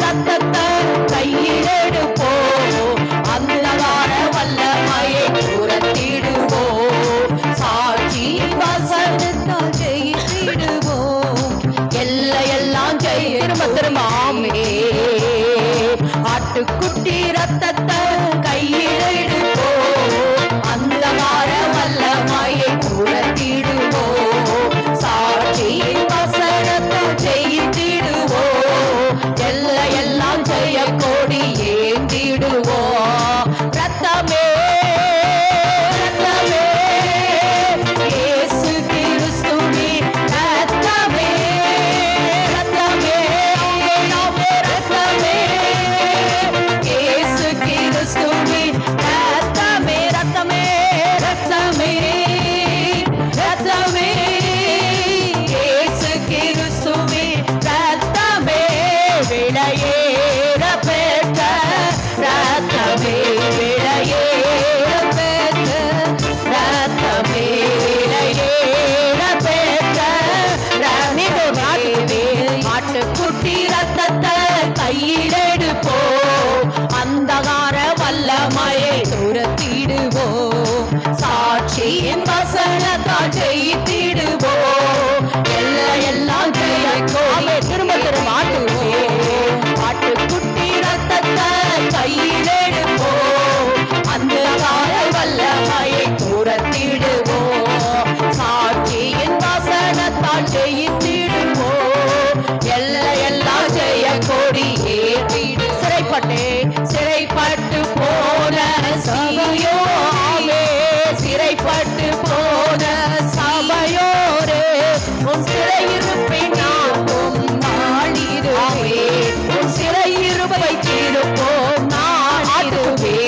ரத்தத்தை கையில் எடுப்போம், அந்தகார வல்லமையை துரத்திடுவோம், சாட்சி வசனத்தால் ஜெயித்திடுவோம், எல்லையெல்லாம் ஜெய திரும்ப ஆட்டுக்குட்டி ரத்தத்தை கையில் எடுப்போம், அந்தகார வல்லமையை துரத்திடுவோம், சாட்சி வசனத்தால் ஜெயித்திடுவோம், எல்லையெல்லாம் ஜெய கொடி ஏந்திடுவோம். ரத்தமே ரத்தமே இயேசு கிறிஸ்துவின் ரத்தமே, ரத்தமே ரத்தமே இயேசு கிறிஸ்துவின் ரத்தமே, ரத்தமே ரத்தமே ரத்தமே இயேசு கிறிஸ்துவின் ரத்தமே, விலையேற பெற்ற ரத்தமே, விலையேற பெற்ற ரத்தமே, விலையேற பெற்ற ரத்தமே, ஆட்டுக்குட்டி ரத்தத்தை கையில் எடுப்போம், அந்தகார வல்லமையை துரத்திடுவோம், சாட்சியின் வசனத்தால் ஜெயித்திடுவோம், எல்லாம் ஜெயிக்கோமே திரும்ப திரும்ப ஆட்டுவோம், ஆட்டுக்குட்டி ரத்தத்தை கையில் எடுப்போம், அந்தகார வல்லமையை துரத்திடுவோம், சாட்சியின் வசனத்தால் ஜெயித்திடுவோம், எல்லாம் ஜெய கொடி ஏற்றிடு. சிறைப்பட்டு போன சபையோரே, சிறைப்பட்டு போன சபையோரே, உன் சிறையிருப்பை நாமும் நாடிடுவே, உன் சிறையிருப்பை தீர்ப்போம் நாடிடுவே,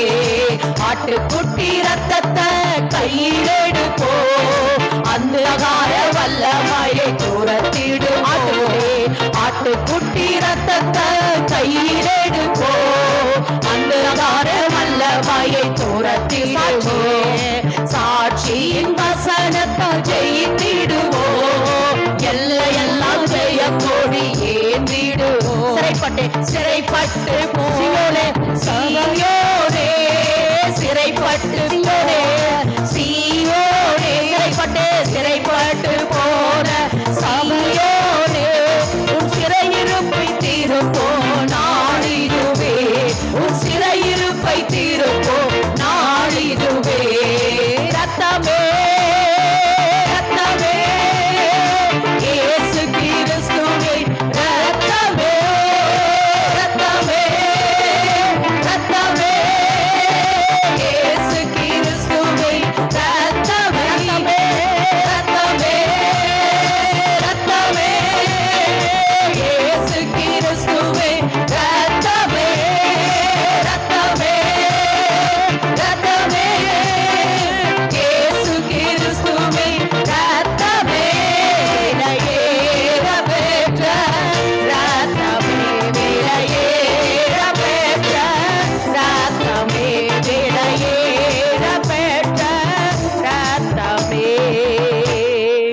ஆட்டுக்குட்டி ரத்தத்தை கையில் எடுப்போம், அந்தகார வல்லமையை துரத்திடுவோம், ஆட்டுக்குட்டி ரத்தத்தை கையில் எடுப்போம், அந்தகார வல்லமையை துரத்திடுவோம், சாட்சியின் வசனத்தால் ஜெயித்திடுவோம், எல்லையெல்லாம் ஜெய கொடி ஏந்திடுவோம். சிறைப்பட்டு சிறைப்பட்டு போலே